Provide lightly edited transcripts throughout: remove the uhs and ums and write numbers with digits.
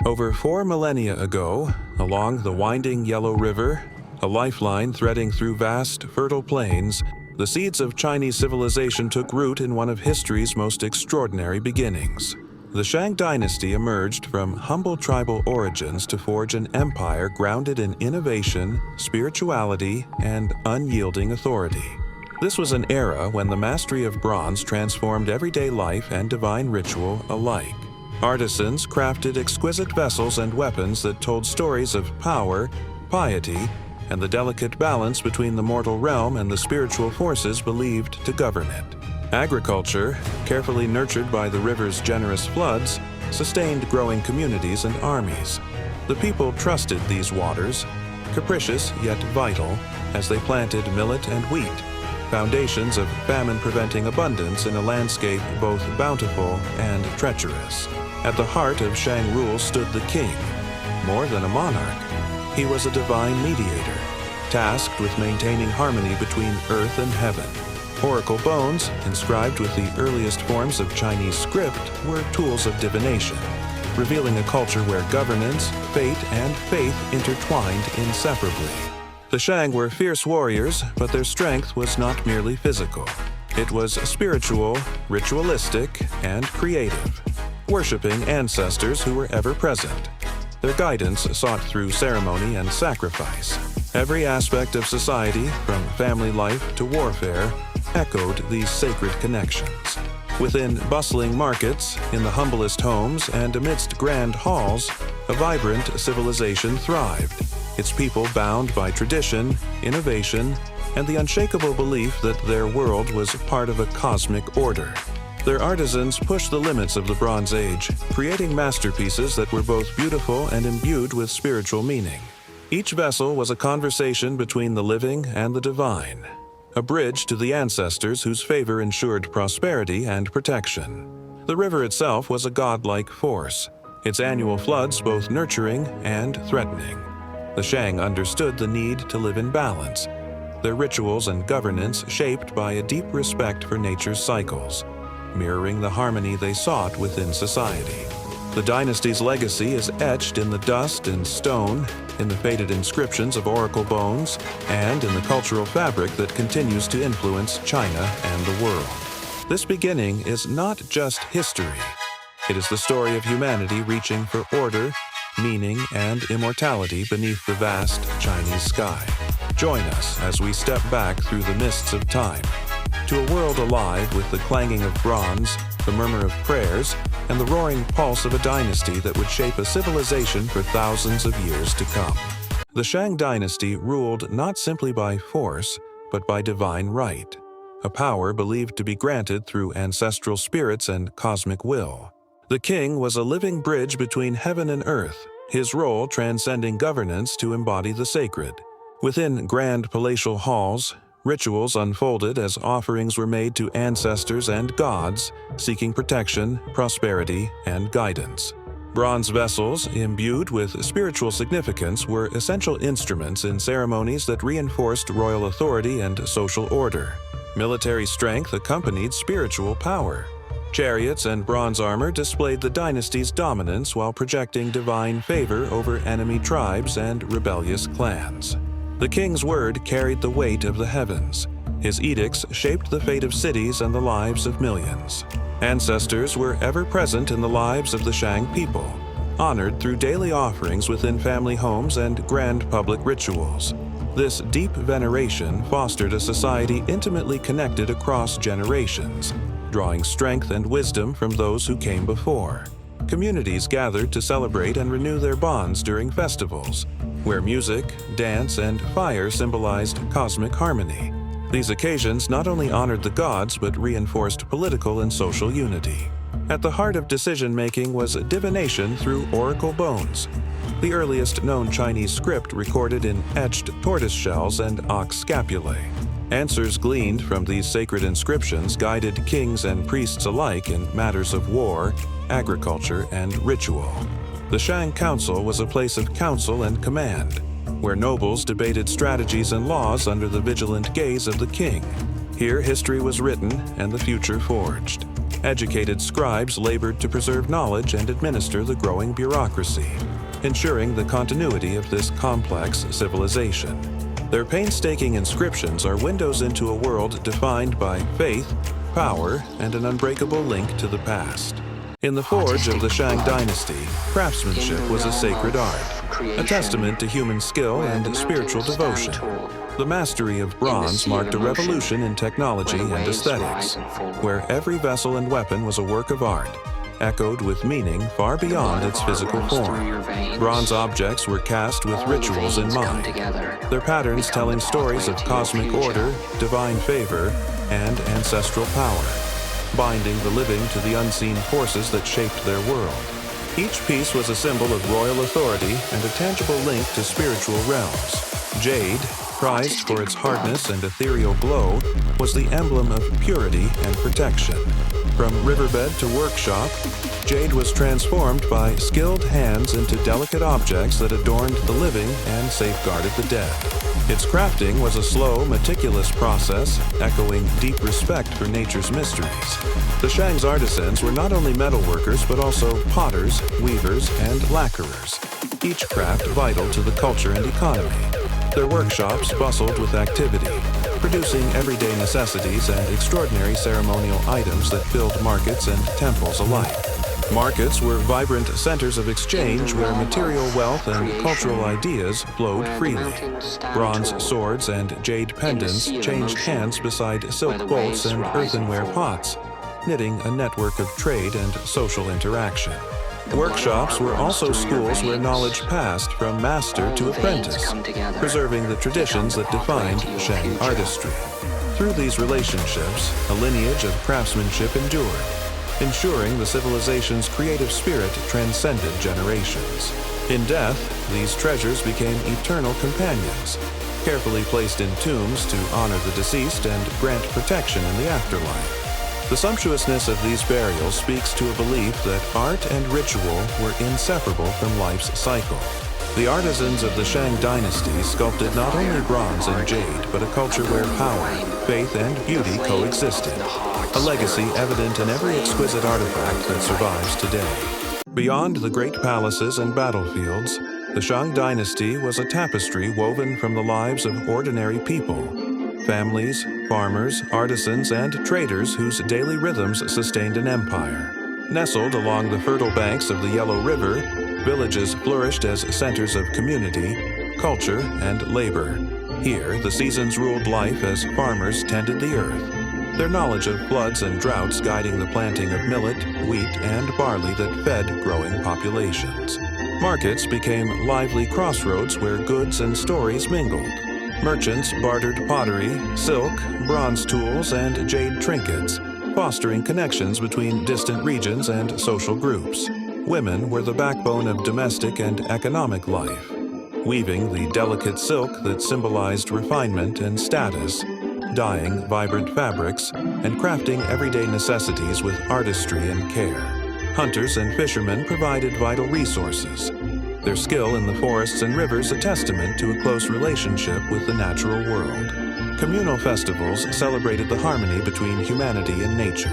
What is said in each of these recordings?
Over 4 millennia ago, along the winding Yellow River, a lifeline threading through vast, fertile plains, the seeds of Chinese civilization took root in one of history's most extraordinary beginnings. The Shang Dynasty emerged from humble tribal origins to forge an empire grounded in innovation, spirituality, and unyielding authority. This was an era when the mastery of bronze transformed everyday life and divine ritual alike. Artisans crafted exquisite vessels and weapons that told stories of power, piety, and the delicate balance between the mortal realm and the spiritual forces believed to govern it. Agriculture, carefully nurtured by the river's generous floods, sustained growing communities and armies. The people trusted these waters, capricious yet vital, as they planted millet and wheat, foundations of famine-preventing abundance in a landscape both bountiful and treacherous. At the heart of Shang rule stood the king. More than a monarch, he was a divine mediator, tasked with maintaining harmony between earth and heaven. Oracle bones, inscribed with the earliest forms of Chinese script, were tools of divination, revealing a culture where governance, fate, and faith intertwined inseparably. The Shang were fierce warriors, but their strength was not merely physical. It was spiritual, ritualistic, and creative, worshipping ancestors who were ever present. Their guidance sought through ceremony and sacrifice. Every aspect of society, from family life to warfare, echoed these sacred connections. Within bustling markets, in the humblest homes, and amidst grand halls, a vibrant civilization thrived, its people bound by tradition, innovation, and the unshakable belief that their world was part of a cosmic order. Their artisans pushed the limits of the Bronze Age, creating masterpieces that were both beautiful and imbued with spiritual meaning. Each vessel was a conversation between the living and the divine, a bridge to the ancestors whose favor ensured prosperity and protection. The river itself was a godlike force, its annual floods both nurturing and threatening. The Shang understood the need to live in balance, their rituals and governance shaped by a deep respect for nature's cycles, mirroring the harmony they sought within society. The dynasty's legacy is etched in the dust and stone, in the faded inscriptions of oracle bones, and in the cultural fabric that continues to influence China and the world. This beginning is not just history. It is the story of humanity reaching for order, meaning, and immortality beneath the vast Chinese sky. Join us as we step back through the mists of time, to a world alive with the clanging of bronze, the murmur of prayers, and the roaring pulse of a dynasty that would shape a civilization for thousands of years to come. The Shang Dynasty ruled not simply by force, but by divine right, a power believed to be granted through ancestral spirits and cosmic will. The king was a living bridge between heaven and earth, his role transcending governance to embody the sacred. Within grand palatial halls, rituals unfolded as offerings were made to ancestors and gods, seeking protection, prosperity, and guidance. Bronze vessels, imbued with spiritual significance, were essential instruments in ceremonies that reinforced royal authority and social order. Military strength accompanied spiritual power. Chariots and bronze armor displayed the dynasty's dominance while projecting divine favor over enemy tribes and rebellious clans. The king's word carried the weight of the heavens. His edicts shaped the fate of cities and the lives of millions. Ancestors were ever present in the lives of the Shang people, honored through daily offerings within family homes and grand public rituals. This deep veneration fostered a society intimately connected across generations, drawing strength and wisdom from those who came before. Communities gathered to celebrate and renew their bonds during festivals, where music, dance, and fire symbolized cosmic harmony. These occasions not only honored the gods but reinforced political and social unity. At the heart of decision-making was divination through oracle bones, the earliest known Chinese script recorded in etched tortoise shells and ox scapulae. Answers gleaned from these sacred inscriptions guided kings and priests alike in matters of war, agriculture, and ritual. The Shang Council was a place of counsel and command, where nobles debated strategies and laws under the vigilant gaze of the king. Here history was written and the future forged. Educated scribes labored to preserve knowledge and administer the growing bureaucracy, ensuring the continuity of this complex civilization. Their painstaking inscriptions are windows into a world defined by faith, power, and an unbreakable link to the past. In the forge of the Shang Dynasty, craftsmanship was a sacred art, a testament to human skill and spiritual devotion. The mastery of bronze marked a revolution in technology and aesthetics, where every vessel and weapon was a work of art, echoed with meaning far beyond its physical form. Bronze objects were cast with rituals in mind, their patterns telling stories of cosmic order, divine favor, and ancestral power, binding the living to the unseen forces that shaped their world. Each piece was a symbol of royal authority and a tangible link to spiritual realms. Jade, prized for its hardness and ethereal glow, was the emblem of purity and protection. From riverbed to workshop, jade was transformed by skilled hands into delicate objects that adorned the living and safeguarded the dead. Its crafting was a slow, meticulous process, echoing deep respect for nature's mysteries. The Shang's artisans were not only metalworkers but also potters, weavers, and lacquerers, each craft vital to the culture and economy. Their workshops bustled with activity, producing everyday necessities and extraordinary ceremonial items that filled markets and temples alike. Markets were vibrant centers of exchange where material wealth and cultural ideas flowed freely. Bronze swords and jade pendants changed hands beside silk bolts and earthenware pots, knitting a network of trade and social interaction. Workshops were also schools where knowledge passed from master to apprentice, preserving the traditions that defined Shang artistry. Through these relationships, a lineage of craftsmanship endured, ensuring the civilization's creative spirit transcended generations. In death, these treasures became eternal companions, carefully placed in tombs to honor the deceased and grant protection in the afterlife. The sumptuousness of these burials speaks to a belief that art and ritual were inseparable from life's cycle. The artisans of the Shang Dynasty sculpted not only bronze and jade, but a culture where power, faith, and beauty coexisted, a legacy evident in every exquisite artifact that survives today. Beyond the great palaces and battlefields, the Shang Dynasty was a tapestry woven from the lives of ordinary people. Families, farmers, artisans, and traders whose daily rhythms sustained an empire. Nestled along the fertile banks of the Yellow River, villages flourished as centers of community, culture, and labor. Here, the seasons ruled life as farmers tended the earth, their knowledge of floods and droughts guiding the planting of millet, wheat, and barley that fed growing populations. Markets became lively crossroads where goods and stories mingled. Merchants bartered pottery, silk, bronze tools, and jade trinkets, fostering connections between distant regions and social groups. Women were the backbone of domestic and economic life, weaving the delicate silk that symbolized refinement and status, dyeing vibrant fabrics, and crafting everyday necessities with artistry and care. Hunters and fishermen provided vital resources, their skill in the forests and rivers a testament to a close relationship with the natural world. Communal festivals celebrated the harmony between humanity and nature,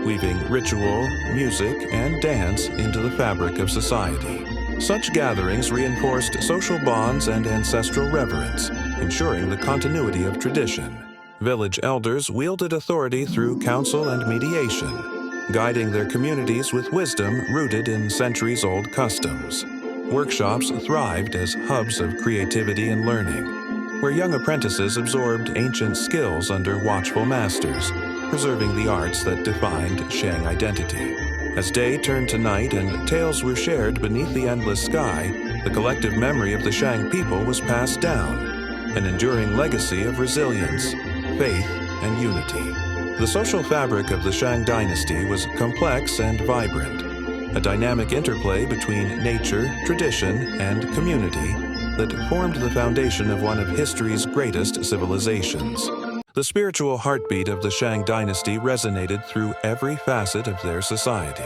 weaving ritual, music, and dance into the fabric of society. Such gatherings reinforced social bonds and ancestral reverence, ensuring the continuity of tradition. Village elders wielded authority through counsel and mediation, guiding their communities with wisdom rooted in centuries-old customs. Workshops thrived as hubs of creativity and learning, where young apprentices absorbed ancient skills under watchful masters, preserving the arts that defined Shang identity. As day turned to night and tales were shared beneath the endless sky, the collective memory of the Shang people was passed down, an enduring legacy of resilience, faith, and unity. The social fabric of the Shang Dynasty was complex and vibrant, a dynamic interplay between nature, tradition, and community that formed the foundation of one of history's greatest civilizations. The spiritual heartbeat of the Shang Dynasty resonated through every facet of their society.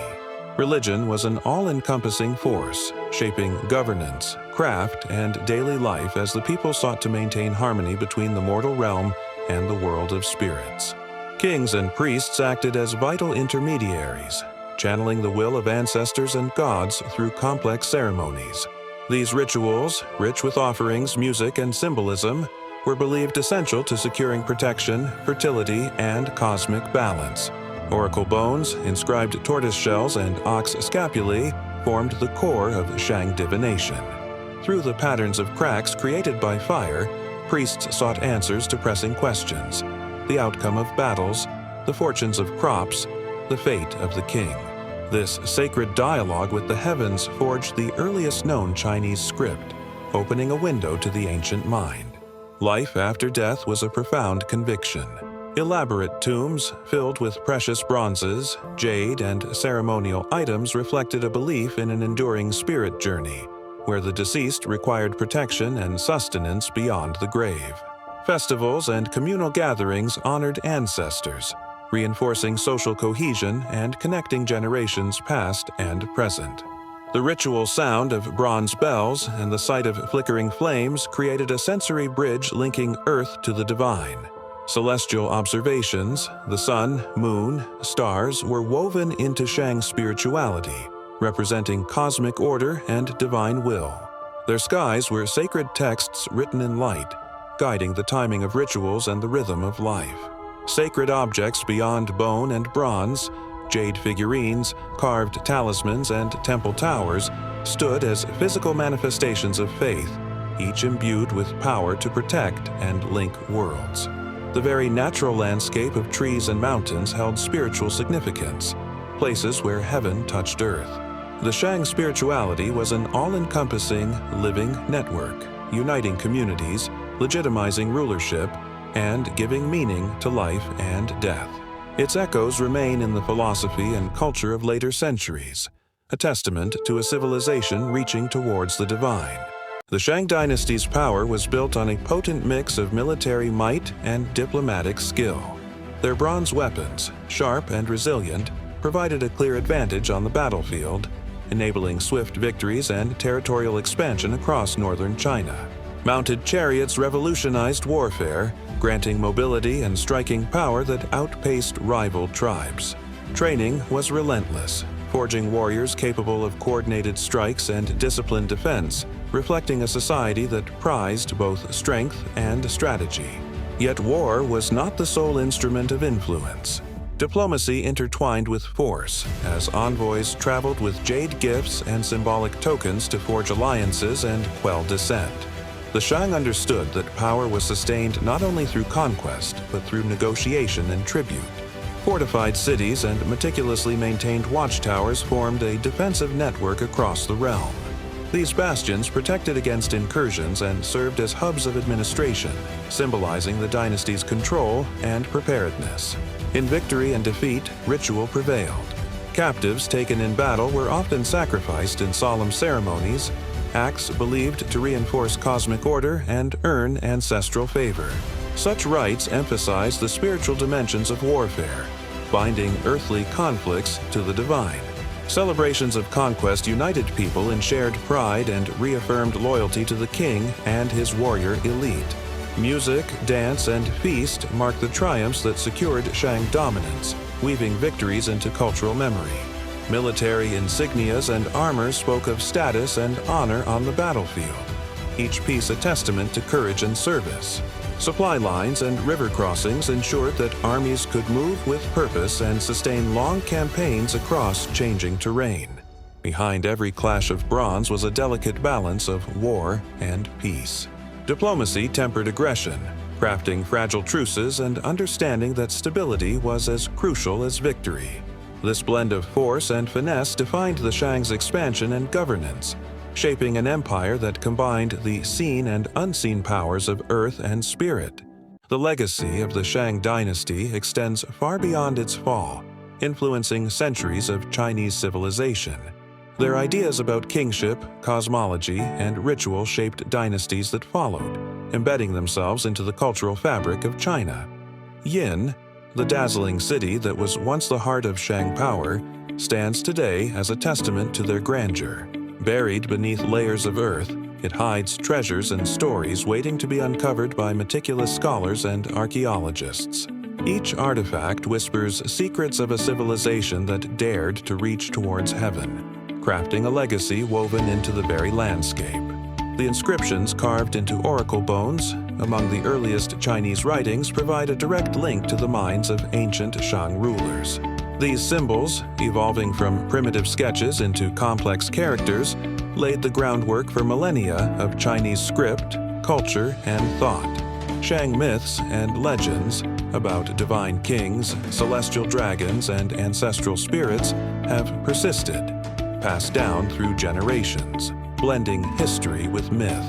Religion was an all-encompassing force, shaping governance, craft, and daily life as the people sought to maintain harmony between the mortal realm and the world of spirits. Kings and priests acted as vital intermediaries, channeling the will of ancestors and gods through complex ceremonies. These rituals, rich with offerings, music, and symbolism, were believed essential to securing protection, fertility, and cosmic balance. Oracle bones, inscribed tortoise shells, and ox scapulae formed the core of Shang divination. Through the patterns of cracks created by fire, priests sought answers to pressing questions: the outcome of battles, the fortunes of crops, the fate of the king. This sacred dialogue with the heavens forged the earliest known Chinese script, opening a window to the ancient mind. Life after death was a profound conviction. Elaborate tombs filled with precious bronzes, jade, and ceremonial items reflected a belief in an enduring spirit journey, where the deceased required protection and sustenance beyond the grave. Festivals and communal gatherings honored ancestors, reinforcing social cohesion and connecting generations past and present. The ritual sound of bronze bells and the sight of flickering flames created a sensory bridge linking Earth to the divine. Celestial observations, the sun, moon, stars, were woven into Shang's spirituality, representing cosmic order and divine will. Their skies were sacred texts written in light, guiding the timing of rituals and the rhythm of life. Sacred objects beyond bone and bronze, jade figurines, carved talismans, and temple towers stood as physical manifestations of faith, each imbued with power to protect and link worlds. The very natural landscape of trees and mountains held spiritual significance, places where heaven touched earth. The Shang spirituality was an all-encompassing, living network, uniting communities, legitimizing rulership, and giving meaning to life and death. Its echoes remain in the philosophy and culture of later centuries, a testament to a civilization reaching towards the divine. The Shang Dynasty's power was built on a potent mix of military might and diplomatic skill. Their bronze weapons, sharp and resilient, provided a clear advantage on the battlefield, enabling swift victories and territorial expansion across northern China. Mounted chariots revolutionized warfare, granting mobility and striking power that outpaced rival tribes. Training was relentless, forging warriors capable of coordinated strikes and disciplined defense, reflecting a society that prized both strength and strategy. Yet war was not the sole instrument of influence. Diplomacy intertwined with force, as envoys traveled with jade gifts and symbolic tokens to forge alliances and quell dissent. The Shang understood that power was sustained not only through conquest, but through negotiation and tribute. Fortified cities and meticulously maintained watchtowers formed a defensive network across the realm. These bastions protected against incursions and served as hubs of administration, symbolizing the dynasty's control and preparedness. In victory and defeat, ritual prevailed. Captives taken in battle were often sacrificed in solemn ceremonies, acts believed to reinforce cosmic order and earn ancestral favor. Such rites emphasize the spiritual dimensions of warfare, binding earthly conflicts to the divine. Celebrations of conquest united people in shared pride and reaffirmed loyalty to the king and his warrior elite. Music, dance, and feast marked the triumphs that secured Shang dominance, weaving victories into cultural memory. Military insignias and armor spoke of status and honor on the battlefield, each piece a testament to courage and service. Supply lines and river crossings ensured that armies could move with purpose and sustain long campaigns across changing terrain. Behind every clash of bronze was a delicate balance of war and peace. Diplomacy tempered aggression, crafting fragile truces and understanding that stability was as crucial as victory. This blend of force and finesse defined the Shang's expansion and governance, shaping an empire that combined the seen and unseen powers of earth and spirit. The legacy of the Shang dynasty extends far beyond its fall, influencing centuries of Chinese civilization. Their ideas about kingship, cosmology, and ritual shaped dynasties that followed, embedding themselves into the cultural fabric of China. Yin, the dazzling city that was once the heart of Shang power, stands today as a testament to their grandeur. Buried beneath layers of earth, it hides treasures and stories waiting to be uncovered by meticulous scholars and archaeologists. Each artifact whispers secrets of a civilization that dared to reach towards heaven, crafting a legacy woven into the very landscape. The inscriptions carved into oracle bones among the earliest Chinese writings provide a direct link to the minds of ancient Shang rulers. These symbols, evolving from primitive sketches into complex characters, laid the groundwork for millennia of Chinese script, culture, and thought. Shang myths and legends about divine kings, celestial dragons, and ancestral spirits have persisted, passed down through generations, blending history with myth.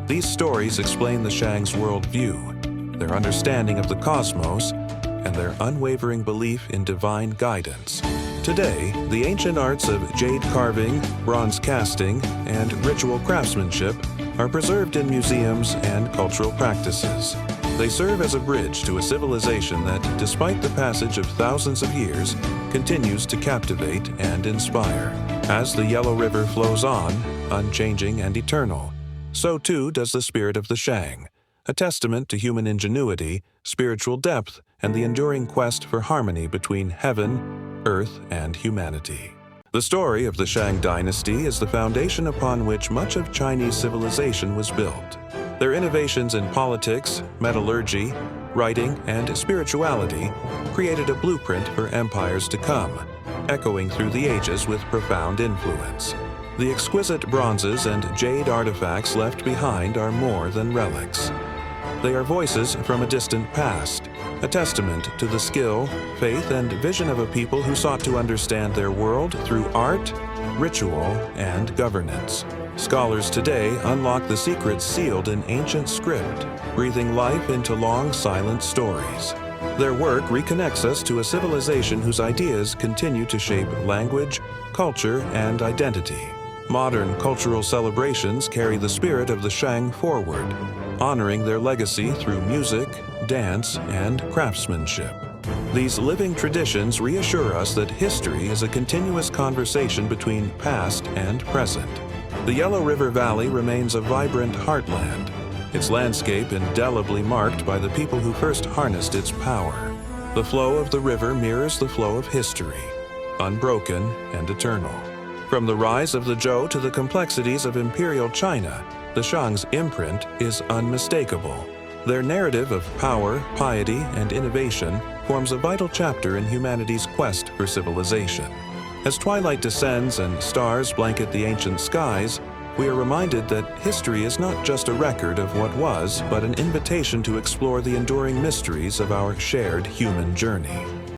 These stories explain the Shang's worldview, their understanding of the cosmos, and their unwavering belief in divine guidance. Today, the ancient arts of jade carving, bronze casting, and ritual craftsmanship are preserved in museums and cultural practices. They serve as a bridge to a civilization that, despite the passage of thousands of years, continues to captivate and inspire. As the Yellow River flows on, unchanging and eternal, so too does the spirit of the Shang, a testament to human ingenuity, spiritual depth, and the enduring quest for harmony between heaven, earth, and humanity. The story of the Shang Dynasty is the foundation upon which much of Chinese civilization was built. Their innovations in politics, metallurgy, writing, and spirituality created a blueprint for empires to come, echoing through the ages with profound influence. The exquisite bronzes and jade artifacts left behind are more than relics. They are voices from a distant past, a testament to the skill, faith, and vision of a people who sought to understand their world through art, ritual, and governance. Scholars today unlock the secrets sealed in ancient script, breathing life into long, silent stories. Their work reconnects us to a civilization whose ideas continue to shape language, culture, and identity. Modern cultural celebrations carry the spirit of the Shang forward, honoring their legacy through music, dance, and craftsmanship. These living traditions reassure us that history is a continuous conversation between past and present. The Yellow River Valley remains a vibrant heartland, its landscape indelibly marked by the people who first harnessed its power. The flow of the river mirrors the flow of history, unbroken and eternal. From the rise of the Zhou to the complexities of imperial China, the Shang's imprint is unmistakable. Their narrative of power, piety, and innovation forms a vital chapter in humanity's quest for civilization. As twilight descends and stars blanket the ancient skies, we are reminded that history is not just a record of what was, but an invitation to explore the enduring mysteries of our shared human journey.